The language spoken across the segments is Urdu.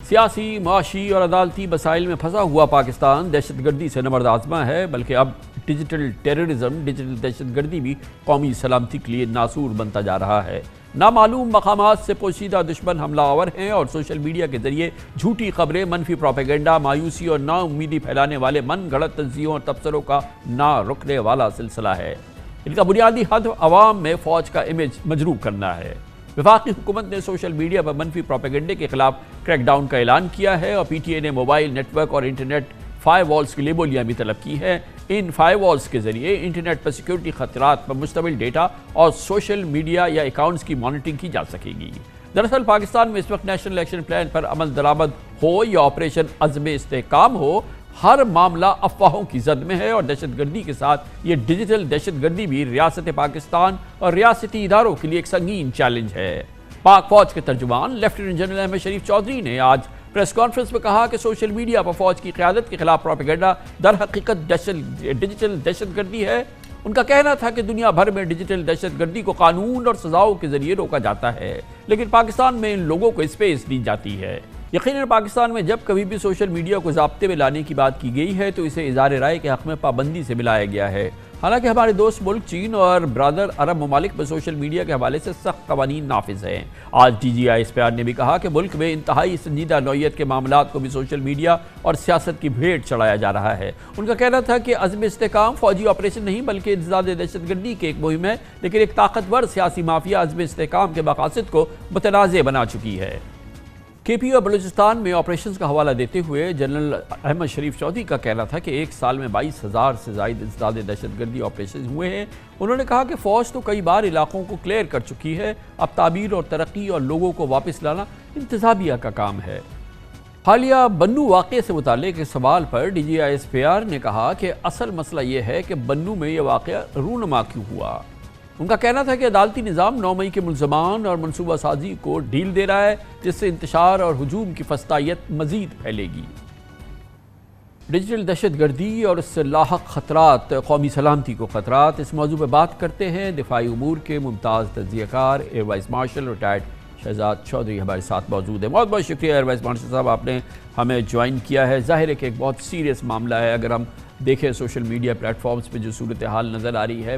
سیاسی، معاشی اور عدالتی مسائل میں پھنسا ہوا پاکستان دہشت گردی سے نبرد آزما ہے، بلکہ اب ڈیجیٹل ٹیررزم، ڈیجیٹل دہشت گردی بھی قومی سلامتی کے لیے ناسور بنتا جا رہا ہے۔ نامعلوم مقامات سے پوشیدہ دشمن حملہ آور ہیں اور سوشل میڈیا کے ذریعے جھوٹی خبریں، منفی پروپیگنڈا، مایوسی اور نا امیدی پھیلانے والے من گھڑت تجزیوں اور تبصروں کا نہ رکنے والا سلسلہ ہے۔ ان کا بنیادی ہدف عوام میں فوج کا امیج مجروح کرنا ہے۔ وفاقی حکومت نے سوشل میڈیا پر منفی پروپیگنڈے کے خلاف کریک ڈاؤن کا اعلان کیا ہے اور پی ٹی اے نے موبائل نیٹ ورک اور انٹرنیٹ فائر والز کی لیبولیاں بھی طلب کی ہیں۔ ان فائر والز کے ذریعے انٹرنیٹ پر سیکیورٹی خطرات پر مشتمل ڈیٹا اور سوشل میڈیا یا اکاؤنٹس کی مانیٹرنگ کی جا سکے گی۔ دراصل پاکستان میں اس وقت نیشنل ایکشن پلان پر عمل درآمد ہو یا آپریشن عزم استحکام ہو، ہر معاملہ افواہوں کی زد میں ہے اور دہشت گردی کے ساتھ یہ ڈیجیٹل دہشت گردی بھی ریاست پاکستان اور ریاستی اداروں کے لیے ایک سنگین چیلنج ہے۔ پاک فوج کے ترجمان لیفٹیننٹ جنرل احمد شریف چودھری نے آج پریس کانفرنس میں کہا کہ سوشل میڈیا پر فوج کی قیادت کے خلاف پروپیگنڈا در حقیقت ڈیجیٹل دہشت گردی ہے۔ ان کا کہنا تھا کہ دنیا بھر میں ڈیجیٹل دہشت گردی کو قانون اور سزاؤں کے ذریعے روکا جاتا ہے، لیکن پاکستان میں ان لوگوں کو اسپیس دی جاتی ہے۔ یقیناً پاکستان میں جب کبھی بھی سوشل میڈیا کو ضابطے میں لانے کی بات کی گئی ہے تو اسے اظہار رائے کے حق میں پابندی سے ملایا گیا ہے۔ حالانکہ ہمارے دوست ملک چین اور برادر عرب ممالک میں سوشل میڈیا کے حوالے سے سخت قوانین نافذ ہیں۔ آج ڈی جی آئی اسپیار نے بھی کہا کہ ملک میں انتہائی سنجیدہ نوعیت کے معاملات کو بھی سوشل میڈیا اور سیاست کی بھیٹ چڑھایا جا رہا ہے۔ ان کا کہنا تھا کہ عزم استحکام فوجی آپریشن نہیں بلکہ انسداد دہشت گردی کی ایک مہم ہے، لیکن ایک طاقتور سیاسی مافیا عزم استحکام کے مقاصد کو متنازع بنا چکی ہے۔ کے پی اور بلوچستان میں آپریشنز کا حوالہ دیتے ہوئے جنرل احمد شریف چودھری کا کہنا تھا کہ ایک سال میں 22,000 سے زائد انسداد دہشت گردی آپریشنز ہوئے ہیں۔ انہوں نے کہا کہ فوج تو کئی بار علاقوں کو کلیئر کر چکی ہے، اب تعمیر اور ترقی اور لوگوں کو واپس لانا انتظامیہ کا کام ہے۔ حالیہ بنو واقعے سے متعلق اس سوال پر D G I S P R نے کہا کہ اصل مسئلہ یہ ہے کہ بنو میں یہ واقعہ رونما کیوں ہوا۔ ان کا کہنا تھا کہ عدالتی نظام 9 مئی کے ملزمان اور منصوبہ سازی کو ڈھیل دے رہا ہے، جس سے انتشار اور ہجوم کی فسطائیت مزید پھیلے گی۔ ڈیجیٹل دہشت گردی اور اس سے لاحق خطرات، قومی سلامتی کو خطرات، اس موضوع پہ بات کرتے ہیں دفاعی امور کے ممتاز تجزیہ کار air vice marshal retired Shahzad Chaudhry ہمارے ساتھ موجود ہیں۔ بہت بہت شکریہ ایئر وائس مارشل صاحب، آپ نے ہمیں جوائن کیا ہے۔ ظاہر ہے کہ ایک بہت سیریس معاملہ ہے۔ اگر ہم دیکھیں سوشل میڈیا پلیٹ فارمز پہ جو صورتحال نظر آ رہی ہے،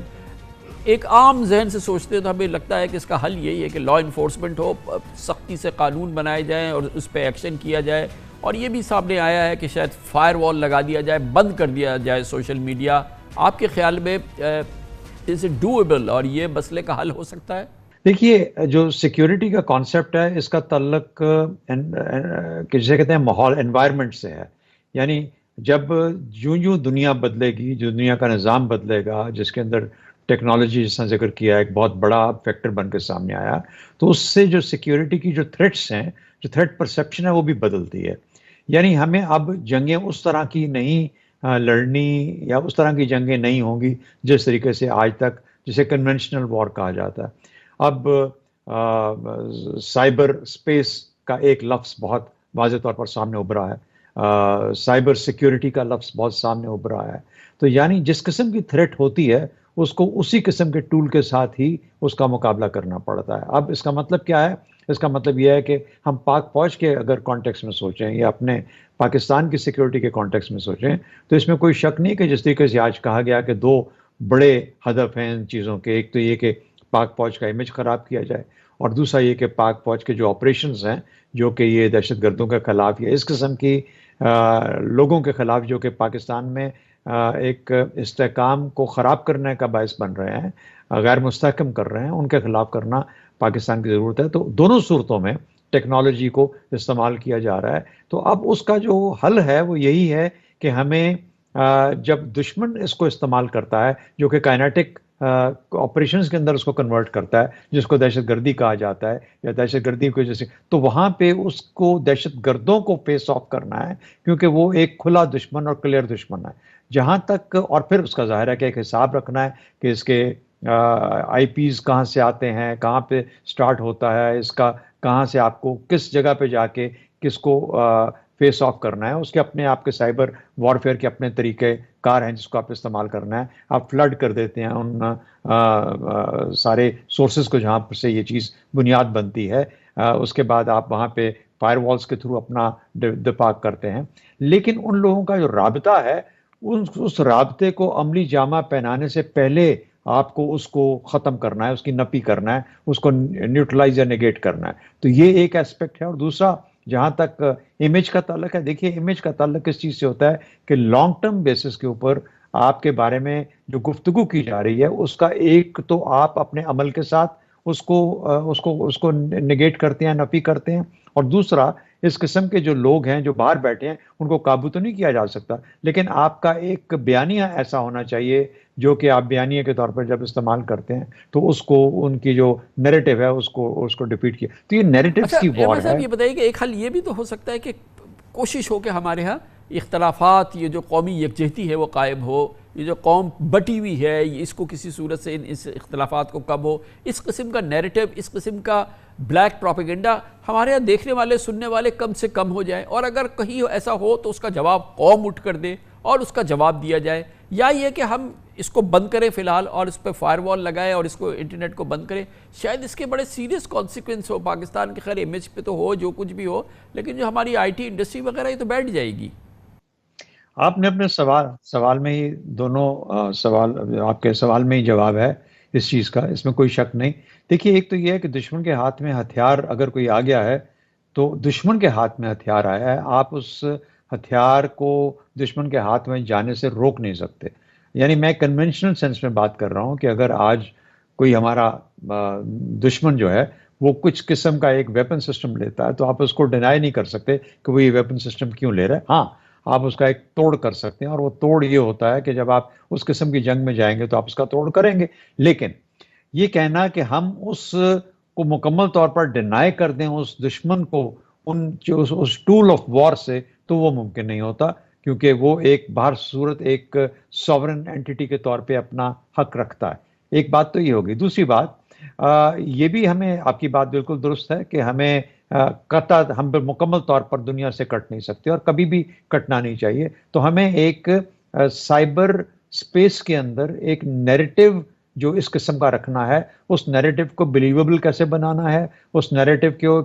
ایک عام ذہن سے سوچتے ہیں تو ہمیں لگتا ہے کہ اس کا حل یہی ہے کہ لا انفورسمنٹ ہو، سختی سے قانون بنائے جائیں اور اس پہ ایکشن کیا جائے، اور یہ بھی سامنے آیا ہے کہ شاید فائر وال لگا دیا جائے، بند کر دیا جائے سوشل میڈیا۔ آپ کے خیال میں از اٹ ڈویبل اور یہ مسئلے کا حل ہو سکتا ہے؟ دیکھیے، جو سیکیورٹی کا کانسیپٹ ہے اس کا تعلق جسے کہتے ہیں ماحول، انوائرمنٹ سے ہے۔ یعنی جب یوں دنیا بدلے گی، جو دنیا کا نظام بدلے گا، جس کے اندر ٹیکنالوجی جس نے ذکر کیا ایک بہت بڑا فیکٹر بن کے سامنے آیا، تو اس سے جو سیکیورٹی کی جو تھریٹس ہیں، جو تھریٹ پرسیپشن ہے، وہ بھی بدلتی ہے۔ یعنی ہمیں اب جنگیں اس طرح کی نہیں لڑنی، یا اس طرح کی جنگیں نہیں ہوں گی جس طریقے سے آج تک، جسے کنونشنل وار کہا جاتا ہے۔ اب سائبر اسپیس کا ایک لفظ بہت واضح طور پر سامنے ابھرا ہے، سائبر سیکیورٹی کا لفظ بہت سامنے ابھرا ہے۔ تو یعنی جس قسم کی تھریٹ ہوتی ہے اس کو اسی قسم کے ٹول کے ساتھ ہی اس کا مقابلہ کرنا پڑتا ہے۔ اب اس کا مطلب کیا ہے؟ اس کا مطلب یہ ہے کہ ہم پاک فوج کے اگر کانٹیکس میں سوچیں یا اپنے پاکستان کی سیکیورٹی کے کانٹیکس میں سوچیں تو اس میں کوئی شک نہیں کہ جس طریقے سے آج کہا گیا کہ 2 بڑے ہدف ہیں ان چیزوں کے، ایک تو یہ کہ پاک فوج کا امیج خراب کیا جائے، اور دوسرا یہ کہ پاک فوج کے جو آپریشنز ہیں جو کہ یہ دہشت گردوں کے خلاف یا اس قسم کی لوگوں کے خلاف جو کہ پاکستان میں ایک استحکام کو خراب کرنے کا باعث بن رہے ہیں، غیر مستحکم کر رہے ہیں، ان کے خلاف کرنا پاکستان کی ضرورت ہے۔ تو دونوں صورتوں میں ٹیکنالوجی کو استعمال کیا جا رہا ہے۔ تو اب اس کا جو حل ہے وہ یہی ہے کہ ہمیں جب دشمن اس کو استعمال کرتا ہے، جو کہ کائنیٹک آپریشنز کے اندر اس کو کنورٹ کرتا ہے، جس کو دہشت گردی کہا جاتا ہے یا دہشت گردی کو جیسے، تو وہاں پہ اس کو دہشت گردوں کو فیس آف کرنا ہے، کیونکہ وہ ایک کھلا دشمن اور کلیئر دشمن ہے۔ جہاں تک، اور پھر اس کا ظاہر ہے کہ ایک حساب رکھنا ہے کہ اس کے آئی پیز کہاں سے آتے ہیں، کہاں پہ سٹارٹ ہوتا ہے، اس کا کہاں سے آپ کو کس جگہ پہ جا کے کس کو فیس آف کرنا ہے۔ اس کے اپنے آپ کے سائبر وارفیئر کے اپنے طریقہ کار ہیں جس کو آپ استعمال کرنا ہے۔ آپ فلڈ کر دیتے ہیں ان سارے سورسز کو جہاں سے یہ چیز بنیاد بنتی ہے، اس کے بعد آپ وہاں پہ فائر والز کے تھرو اپنا دفاع کرتے ہیں، لیکن ان لوگوں کا جو رابطہ ہے اس رابطے کو عملی جامہ پہنانے سے پہلے آپ کو اس کو ختم کرنا ہے، اس کی نفی کرنا ہے، اس کو نیوٹرلائز یا نیگیٹ کرنا ہے. تو یہ ایک اسپیکٹ ہے. اور دوسرا جہاں تک امیج کا تعلق ہے، دیکھیے امیج کا تعلق کس چیز سے ہوتا ہے کہ لانگ ٹرم بیسس کے اوپر آپ کے بارے میں جو گفتگو کی جا رہی ہے اس کا ایک تو آپ اپنے عمل کے ساتھ اس کو نگیٹ کرتے ہیں، نفی کرتے ہیں، اور دوسرا اس قسم کے جو لوگ ہیں جو باہر بیٹھے ہیں ان کو قابو تو نہیں کیا جا سکتا، لیکن آپ کا ایک بیانیہ ایسا ہونا چاہیے جو کہ آپ بیانیہ کے طور پر جب استعمال کرتے ہیں تو اس کو ان کی جو نیریٹو ہے اس کو ڈیفیٹ کیا. تو یہ نیریٹوز اچھا کی وار احمد ہے. صاحب یہ بتائیے کہ ایک حل یہ بھی تو ہو سکتا ہے کہ کوشش ہو کہ ہمارے ہاں اختلافات، یہ جو قومی یکجہتی ہے وہ قائم ہو، یہ جو قوم بٹی ہوئی ہے اس کو کسی صورت سے اس اختلافات کو کم ہو، اس قسم کا نیریٹو، اس قسم کا بلیک پروپیگنڈا ہمارے یہاں دیکھنے والے سننے والے کم سے کم ہو جائیں، اور اگر کہیں ایسا ہو تو اس کا جواب قوم اٹھ کر دے اور اس کا جواب دیا جائے، یا یہ کہ ہم اس کو بند کریں فی الحال اور اس پہ فائر وال لگائیں اور اس کو انٹرنیٹ کو بند کریں. شاید اس کے بڑے سیریس کانسیکوینس ہو پاکستان کے، خیر امیج پہ تو ہو جو کچھ بھی ہو، لیکن جو ہماری آئی ٹی انڈسٹری وغیرہ یہ تو بیٹھ جائے گی. آپ نے اپنے سوال میں ہی دونوں سوال، آپ کے سوال میں ہی جواب ہے اس چیز کا، اس میں کوئی شک نہیں. دیکھیے ایک تو یہ ہے کہ دشمن کے ہاتھ میں ہتھیار اگر کوئی آ گیا ہے تو دشمن کے ہاتھ میں ہتھیار آیا ہے، آپ اس ہتھیار کو دشمن کے ہاتھ میں جانے سے روک نہیں سکتے. یعنی میں کنونشنل سینس میں بات کر رہا ہوں کہ اگر آج کوئی ہمارا دشمن جو ہے وہ کچھ قسم کا ایک ویپن سسٹم لیتا ہے تو آپ اس کو ڈینائی نہیں کر سکتے کہ وہ یہ ویپن سسٹم کیوں لے رہا ہے. ہاں آپ اس کا ایک توڑ کر سکتے ہیں، اور وہ توڑ یہ ہوتا ہے کہ جب آپ اس قسم کی جنگ میں جائیں گے تو آپ اس کا توڑ کریں گے. لیکن یہ کہنا کہ ہم اس کو مکمل طور پر ڈینائی کر دیں اس دشمن کو اس ٹول آف وار سے، تو وہ ممکن نہیں ہوتا، کیونکہ وہ ایک باہر صورت ایک سوورن اینٹی کے طور پہ اپنا حق رکھتا ہے. ایک بات تو یہ ہوگی. دوسری بات یہ بھی ہمیں، آپ کی بات بالکل درست ہے کہ ہمیں ہم مکمل طور پر دنیا سے کٹ نہیں سکتے اور کبھی بھی کٹنا نہیں چاہیے. تو ہمیں ایک سائبر اسپیس کے اندر ایک نیریٹو جو اس قسم کا رکھنا ہے، اس نیریٹو کو بلیویبل کیسے بنانا ہے، اس نیریٹو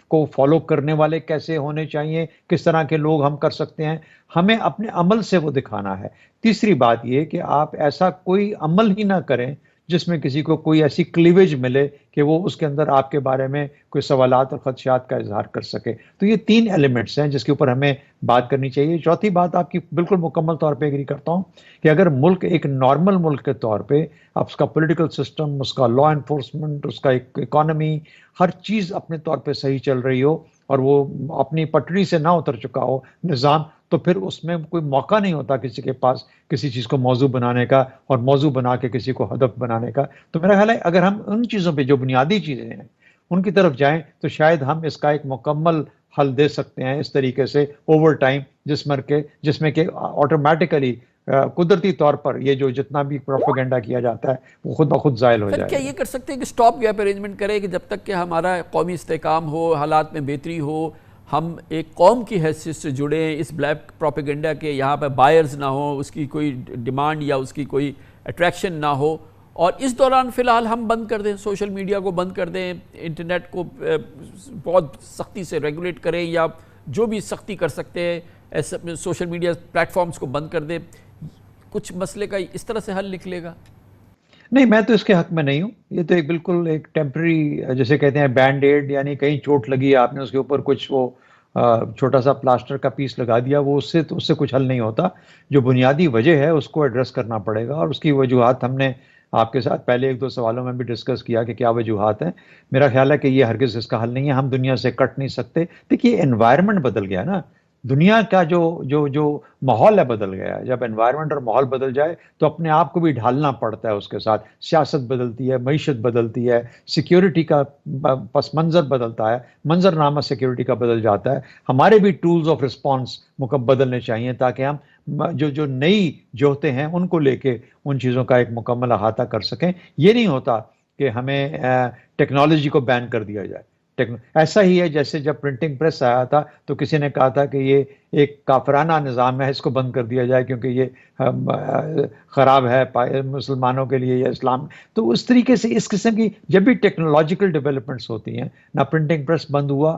کو فالو کرنے والے کیسے ہونے چاہیے، کس طرح کے لوگ ہم کر سکتے ہیں، ہمیں اپنے عمل سے وہ دکھانا ہے. تیسری بات یہ کہ آپ ایسا کوئی عمل ہی نہ کریں جس میں کسی کو کوئی ایسی کلیویج ملے کہ وہ اس کے اندر آپ کے بارے میں کوئی سوالات اور خدشات کا اظہار کر سکے. تو یہ 3 ایلیمنٹس ہیں جس کے اوپر ہمیں بات کرنی چاہیے. چوتھی بات آپ کی بالکل مکمل طور پہ ایگری کرتا ہوں کہ اگر ملک ایک نارمل ملک کے طور پہ اب اس کا پولیٹیکل سسٹم، اس کا لا انفورسمنٹ، اس کا ایک اکانومی، ہر چیز اپنے طور پہ صحیح چل رہی ہو اور وہ اپنی پٹری سے نہ اتر چکا ہو نظام، تو پھر اس میں کوئی موقع نہیں ہوتا کسی کے پاس کسی چیز کو موضوع بنانے کا اور موضوع بنا کے کسی کو ہدف بنانے کا. تو میرا خیال ہے اگر ہم ان چیزوں پہ جو بنیادی چیزیں ہیں ان کی طرف جائیں تو شاید ہم اس کا ایک مکمل حل دے سکتے ہیں اس طریقے سے اوور ٹائم، جس میں کہ آٹومیٹیکلی قدرتی طور پر یہ جو جتنا بھی پروپیگنڈا کیا جاتا ہے وہ خود بخود زائل ہو پھر جائے کیا گا. یہ کر سکتے ہیں کہ سٹاپ گیپ ارینجمنٹ کرے کہ جب تک کہ ہمارا قومی استحکام ہو، حالات میں بہتری ہو، ہم ایک قوم کی حیثیت سے جڑیں، اس بلیک پروپیگنڈا کے یہاں پہ بائرز نہ ہوں، اس کی کوئی ڈیمانڈ یا اس کی کوئی اٹریکشن نہ ہو، اور اس دوران فی الحال ہم بند کر دیں، سوشل میڈیا کو بند کر دیں، انٹرنیٹ کو بہت سختی سے ریگولیٹ کریں یا جو بھی سختی کر سکتے ہیں ایسے سوشل میڈیا پلیٹ فارمز کو بند کر دیں. کچھ مسئلے کا اس طرح سے حل نکلے گا؟ نہیں، میں تو اس کے حق میں نہیں ہوں. یہ تو بالکل ایک ٹیمپرری جسے کہتے ہیں بینڈ ایڈ، یعنی کہیں چوٹ لگی ہے آپ نے اس کے اوپر کچھ وہ چھوٹا سا پلاسٹر کا پیس لگا دیا، وہ اس سے کچھ حل نہیں ہوتا. جو بنیادی وجہ ہے اس کو ایڈریس کرنا پڑے گا، اور اس کی وجوہات ہم نے آپ کے ساتھ پہلے 1-2 سوالوں میں بھی ڈسکس کیا کہ کیا وجوہات ہیں. میرا خیال ہے کہ یہ ہرگز اس کا حل نہیں ہے. ہم دنیا سے کٹ نہیں سکتے. دیکھیے انوائرمنٹ بدل گیا نا، دنیا کا جو ماحول ہے بدل گیا ہے. جب انوائرمنٹ اور ماحول بدل جائے تو اپنے آپ کو بھی ڈھالنا پڑتا ہے اس کے ساتھ. سیاست بدلتی ہے، معیشت بدلتی ہے، سیکیورٹی کا پس منظر بدلتا ہے، منظر نامہ سیکیورٹی کا بدل جاتا ہے. ہمارے بھی ٹولز آف رسپانس بدلنے چاہیے تاکہ ہم جو نئی جوہتے ہیں ان کو لے کے ان چیزوں کا ایک مکمل احاطہ کر سکیں. یہ نہیں ہوتا کہ ہمیں ٹیکنالوجی کو بین کر دیا جائے. ایسا ہی ہے جیسے جب پرنٹنگ پریس آیا تھا تو کسی نے کہا تھا کہ یہ ایک کافرانہ نظام ہے، اس کو بند کر دیا جائے کیونکہ یہ خراب ہے مسلمانوں کے لیے یا اسلام. تو اس طریقے سے اس قسم کی جب بھی ٹیکنالوجیکل ڈیولپمنٹس ہوتی ہیں، نہ پرنٹنگ پریس بند ہوا،